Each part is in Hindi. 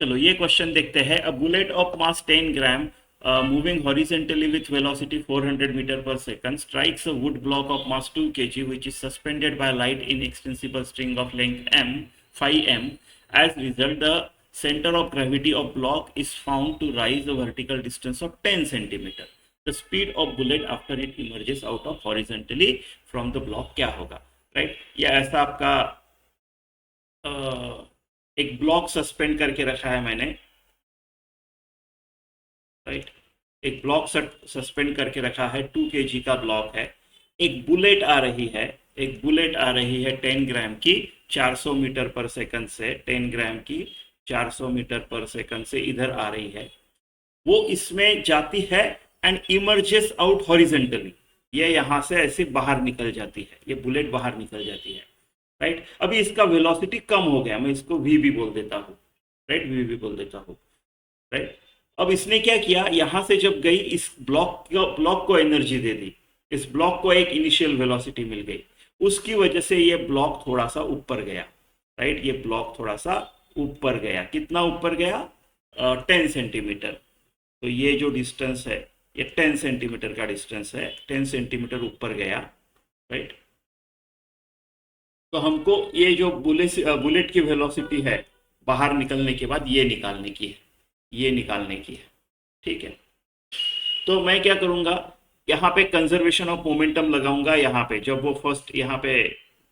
चलो ये क्वेश्चन देखते हैं। A bullet of mass 10 gram moving horizontally with velocity 400 meter per second strikes a wood block of mass 2 kg which is suspended by light in extensible string of length m 5 m. As result, the center of gravity of block is found to rise a vertical distance of 10 centimeter. The speed of bullet after it emerges out of horizontally from the block क्या होगा? राइट, या ऐसा आपका एक ब्लॉक सस्पेंड करके रखा है मैंने। राइट, एक ब्लॉक सस्पेंड करके रखा है, 2 kg का ब्लॉक है। एक बुलेट आ रही है, एक बुलेट आ रही है 10 ग्राम की 400 मीटर पर सेकंड से, 10 ग्राम की 400 मीटर पर सेकंड से इधर आ रही है। वो इसमें जाती है एंड इमर्जेस आउट हॉरिजेंटली। ये यहां से ऐसे बाहर निकल जाती है, ये बुलेट बाहर निकल जाती है। राइट, अभी इसका वेलोसिटी कम हो गया, मैं इसको वी भी बोल देता हूँ। राइट, वी भी बोल देता हूँ। राइट, अब इसने क्या किया, यहां से जब गई इस ब्लॉक को एनर्जी दे दी, इस ब्लॉक को एक इनिशियल वेलोसिटी मिल गई, उसकी वजह से ये ब्लॉक थोड़ा सा ऊपर गया। राइट, ये ब्लॉक थोड़ा सा ऊपर गया। कितना ऊपर गया? 10 सेंटीमीटर। तो ये जो डिस्टेंस है, ये 10 सेंटीमीटर का डिस्टेंस है, 10 सेंटीमीटर ऊपर गया। राइट, तो हमको ये जो बुलेट की वेलोसिटी है बाहर निकलने के बाद ये निकालने की है, ये निकालने की है। ठीक है, तो मैं क्या करूंगा, यहाँ पे कंजर्वेशन ऑफ मोमेंटम लगाऊंगा। यहाँ पे जब वो फर्स्ट यहाँ पे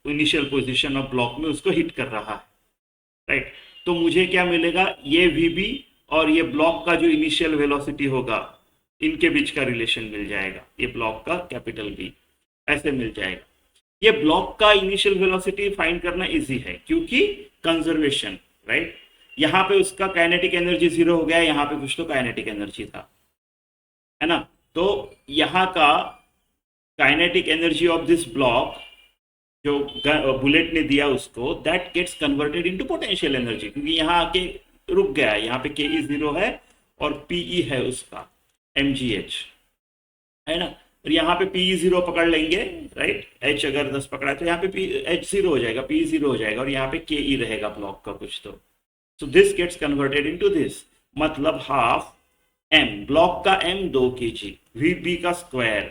इनिशियल पोजीशन ऑफ ब्लॉक में उसको हिट कर रहा है। राइट, तो मुझे क्या मिलेगा, ये वी बी और ये ब्लॉक का जो इनिशियल वेलोसिटी होगा, इनके बीच का रिलेशन मिल जाएगा। ये ब्लॉक का कैपिटल बी ऐसे मिल जाएगा। ये ब्लॉक का इनिशियल वेलोसिटी फाइंड करना इजी है क्योंकि कंजर्वेशन। राइट, यहाँ पे उसका काइनेटिक एनर्जी 0 हो गया, यहाँ पे कुछ तो काइनेटिक एनर्जी था, है ना। तो यहाँ का kinetic energy of this block जो बुलेट ने दिया उसको, that gets converted into potential energy, क्योंकि यहाँ आके रुक गया है। यहाँ पे के ई 0 है और पीई है उसका mgh, है ना। और यहाँ पे पीई 0 पकड़ लेंगे। राइट, एच अगर 10 पकड़ा है तो यहाँ पे पी एच 0 हो जाएगा, पीई 0 हो जाएगा और यहाँ पे के ई रहेगा ब्लॉक का कुछ तो। So this gets converted into this, मतलब हाफ एम, ब्लॉक का एम 2 kg, वी बी का स्क्वायर,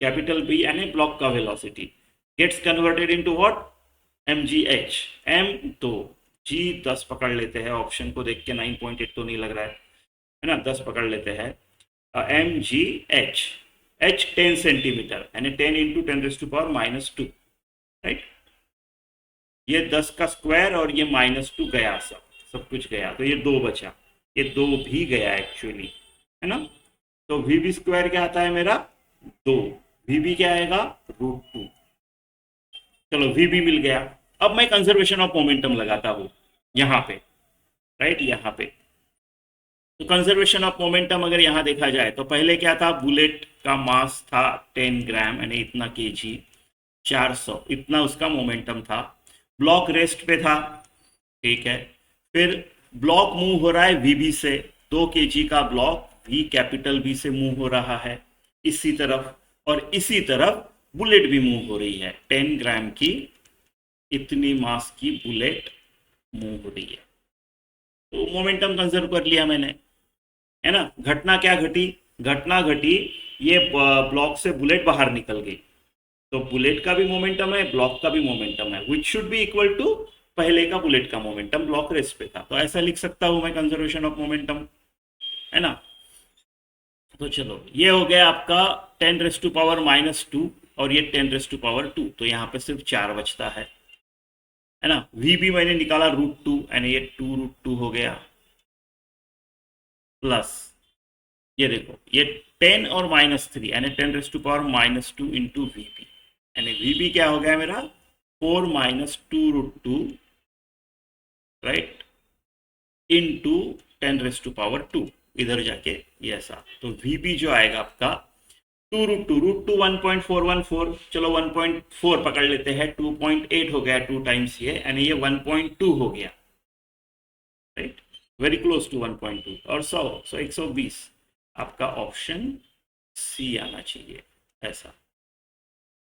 कैपिटल बी यानी ब्लॉक का velocity, gets converted into what, M G H. M 2, G 10 पकड़ लेते हैं, ऑप्शन को देख के 9.8 तो नहीं लग रहा है ना, 10 पकड़ लेते हैं। M G H, H 10 centimetre यानी 10 इंटू 10⁻²। राइट, ये 10 का स्क्वायर और ये -2 गया, सब कुछ गया, तो ये 2 बचा, ये 2 भी गया एक्चुअली, है ना। तो वी बी स्क्वायर क्या आता है मेरा, 2, वी बी क्या आएगा, √2। चलो वी बी मिल गया। अब मैं कंजर्वेशन ऑफ मोमेंटम लगाता हूँ यहाँ पे। राइट, यहाँ पे तो कंजर्वेशन ऑफ मोमेंटम अगर यहाँ देखा जाए तो पहले क्या था, बुलेट का मास था 10 ग्राम यानी इतना केजी, 400 इतना उसका मोमेंटम था। ब्लॉक रेस्ट पे था, ठीक है। फिर ब्लॉक मूव हो रहा है वीबी से, 2 kg का ब्लॉक वी कैपिटल बी से मूव हो रहा है इसी तरफ, और इसी तरफ बुलेट भी मूव हो रही है। 10 ग्राम की इतनी मास की बुलेट मूव हो रही है, तो मोमेंटम कंजर्व कर लिया मैंने, है ना। घटना क्या घटी, घटना घटी ये ब्लॉक से बुलेट बाहर निकल गई, तो बुलेट का भी मोमेंटम है, ब्लॉक का भी मोमेंटम है, which should be equal to पहले का बुलेट का मोमेंटम, ब्लॉक रेस्ट पे था। तो ऐसा लिख सकता हूं मैं कंजर्वेशन ऑफ मोमेंटम, है ना। तो चलो ये हो गया आपका 10⁻⁻2 और ये 10⁻2, तो यहाँ पे सिर्फ 4 बचता है ना। वी भी मैंने निकाला √2 यानी ये 2√2 हो गया, प्लस ये देखो ये 10 और -3 यानी 10⁻2 इंटू वी बी, यानी वी बी क्या हो गया मेरा 4 - 2√2, राइट, इंटू 10⁻2 इधर जाके ये ऐसा। तो वी बी जो आएगा आपका 2√2 1.414, चलो 1.4 पकड़ लेते हैं, 2.8 हो गया 2 टाइम्स ये, यानी ये 1.2 हो गया। राइट, वेरी क्लोज टू 1.2 और 100 120 आपका ऑप्शन सी आना चाहिए ऐसा।